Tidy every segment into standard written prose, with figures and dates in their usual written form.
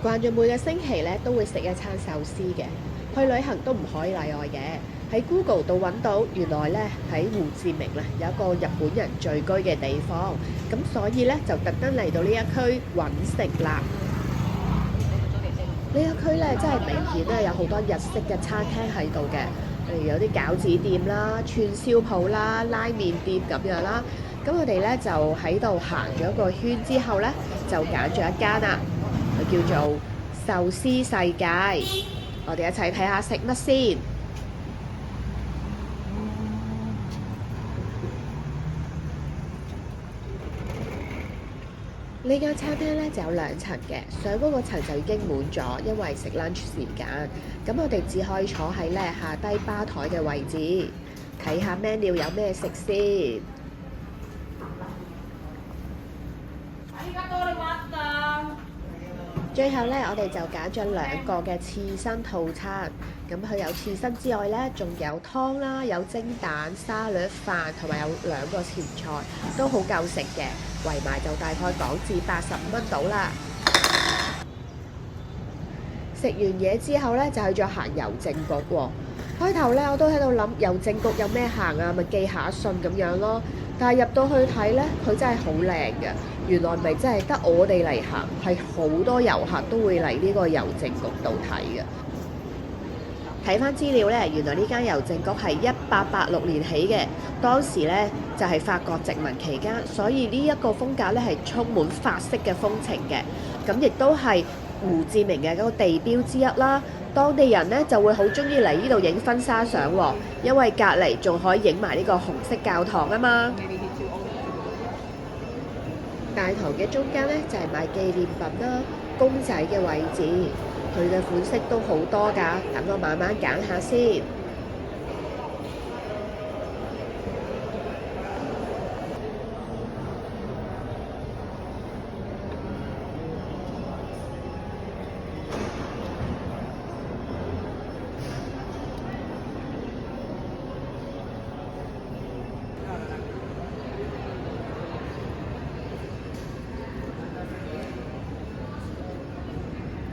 慣咗每個星期咧都會食一餐壽司嘅，去旅行都唔可以例外嘅。喺 Google 度揾到，原來咧喺胡志明咧有一個日本人聚居嘅地方，咁所以咧就特登嚟到呢一區揾食啦。呢一區咧真係明顯咧有好多日式嘅餐廳喺度嘅，例如有啲餃子店啦、串燒鋪啦、拉麵店咁樣啦。咁我哋咧就喺度行咗一個圈之後咧，就揀咗一間啦，佢叫做壽司世界。我哋一齊睇下食乜先。呢間餐廳咧就有2層嘅，上嗰個層就已經滿咗，因為食 lunch 時間。咁我哋只可以坐喺咧下低吧台嘅位置，睇下 menu 有咩食先。最後咧，我哋就揀咗2個嘅刺身套餐。咁佢有刺身之外咧，仲有湯啦，有蒸蛋、沙律飯，同埋有2個前菜，都好夠食嘅。圍埋就大概港紙85蚊到啦。食完嘢之後咧，就去咗行郵政局喎。開頭咧，我都喺度諗郵政局有咩行啊，咪寄下信咁樣咯。但係入到去睇咧，佢真係好靚嘅。原來咪真係得我哋嚟行，係好多遊客都會嚟呢個郵政局度睇嘅。睇翻資料咧，原來呢間郵政局係1886年起嘅，當時咧就係法國殖民期間，所以呢一個風格咧係充滿法式嘅風情嘅。咁亦都係胡志明嘅嗰個地標之一啦。當地人咧就會好中意嚟呢度影婚紗相喎，因為隔離仲可以影埋呢個紅色教堂啊嘛。大堂嘅中間咧就係賣紀念品啦、公仔嘅位置，佢嘅款式都好多㗎，等我慢慢揀下先。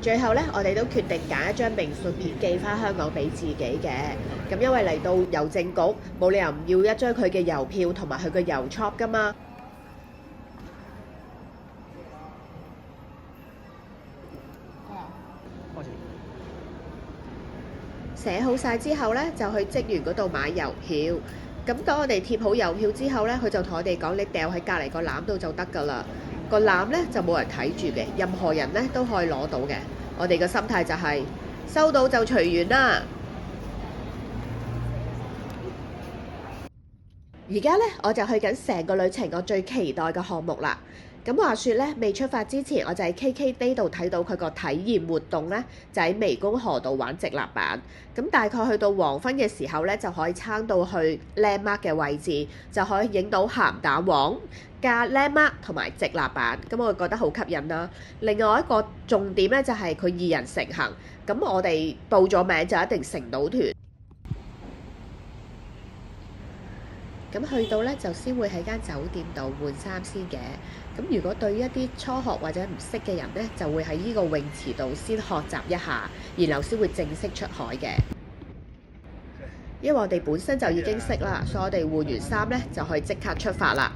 最後咧，我哋都決定揀一張明信片寄翻香港俾自己嘅。咁因為嚟到郵政局，冇理由唔要一張佢嘅郵票同埋佢嘅郵戳噶嘛。寫好晒之後咧，就去職員嗰度買郵票。咁當我哋貼好郵票之後咧，佢就同我哋講：你掉喺隔離個籃度就得㗎啦。個籃咧就冇人睇住嘅，任何人咧都可以攞到嘅。我哋嘅心態就係收到就隨緣啦。而家咧我就去緊成個旅程我最期待嘅項目啦。咁話說咧，未出發之前，我就喺 KKday 度睇到佢個體驗活動咧，就喺湄公河度玩直立板。咁大概去到黃昏嘅時候咧，就可以撐到去 landmark 嘅位置，就可以影到鹹蛋黃加 landmark 同埋直立板。咁我覺得好吸引啦。另外一個重點咧就係佢2人成行。咁我哋報咗名就一定成到團。咁去到咧就先會喺間酒店度換衫先嘅。咁如果對於一啲初學或者唔識嘅人咧，就會喺呢個泳池度先學習一下，然後先會正式出海嘅。因為我哋本身就已經識啦，所以我哋換完衫咧就可以即刻出發啦。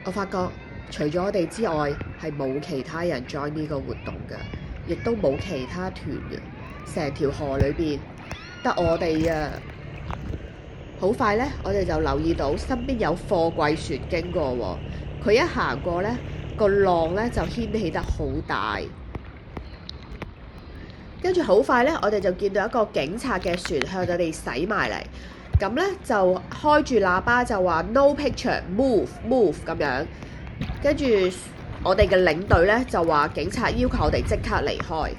我發覺除咗我哋之外，係冇其他人 join 呢個活動嘅，亦都冇其他團嘅，成條河裏邊得我哋啊！好快咧，我哋就留意到身邊有貨櫃船經過喎。佢一行過咧，個浪咧就掀起得好大。跟住好快咧，我哋就見到一個警察嘅船向我哋駛埋嚟。咁咧就開住喇叭就話 No picture, move, move 咁樣。跟住我哋嘅領隊咧就話警察要求我哋即刻離開。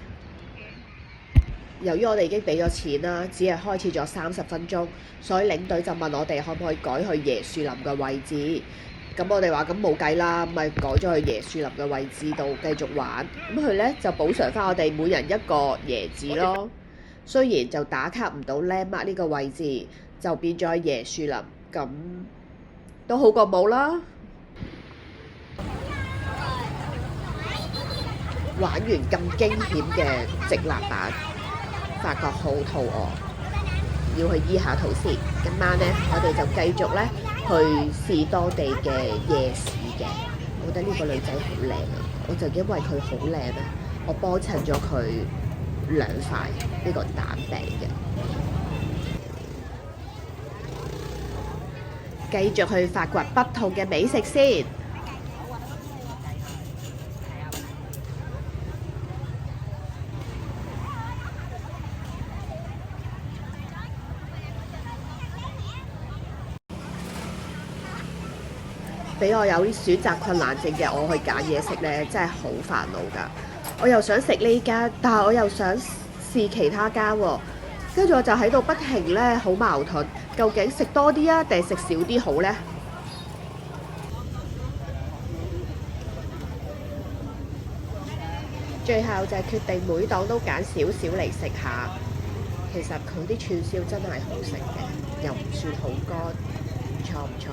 由於我哋已經俾咗錢啦，只係開始咗30分鐘，所以領隊就問我哋可唔可以改去椰樹林嘅位置。咁我哋話咁冇計啦，咪改咗去椰樹林嘅位置度繼續玩。咁佢咧就補償翻我哋每人1個椰子咯。雖然就打卡唔到 landmark 呢個位置，就變咗椰樹林，咁都好過冇啦。玩完咁驚險嘅直立板，發覺好肚餓，要去醫下肚先。今晚呢，我哋就繼續咧去試當地嘅夜市嘅。我覺得呢個女仔好靚啊，我就因為佢好靚咧，我幫襯咗佢2塊呢個蛋餅嘅。繼續去發掘不同嘅美食先。俾我有啲選擇困難症嘅我去揀嘢食呢，真係好煩惱㗎。我又想食呢間，但係我又想試其他間喎。跟住我就喺度不停呢，好矛盾，究竟食多啲啊，定係食少啲好呢？最後就係決定每檔都揀少少嚟食下。其實佢啲串燒真係好食嘅，又唔算好乾，唔錯唔錯。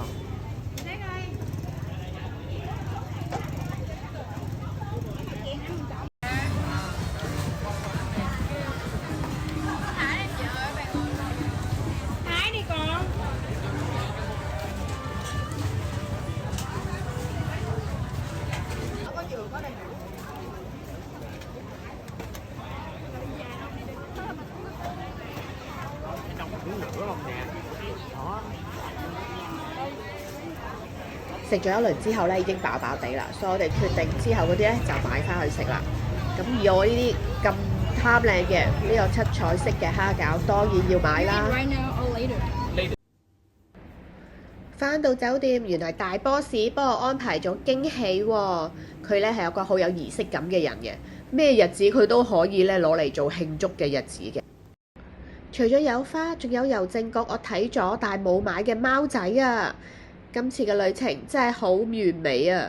食咗一輪之後咧，已經飽飽地啦，所以我哋決定之後嗰啲咧就買翻去食啦。咁而我呢啲咁貪靚嘅呢個七彩色嘅蝦餃，當然要買啦。翻到酒店，原來大 boss 幫我安排咗驚喜喎。佢咧係有個好有儀式感嘅人嘅，咩日子佢都可以咧攞嚟做慶祝嘅日子嘅。除咗有花，仲有郵政局我睇咗但係冇買嘅貓仔啊！今次嘅旅程真係好完美啊！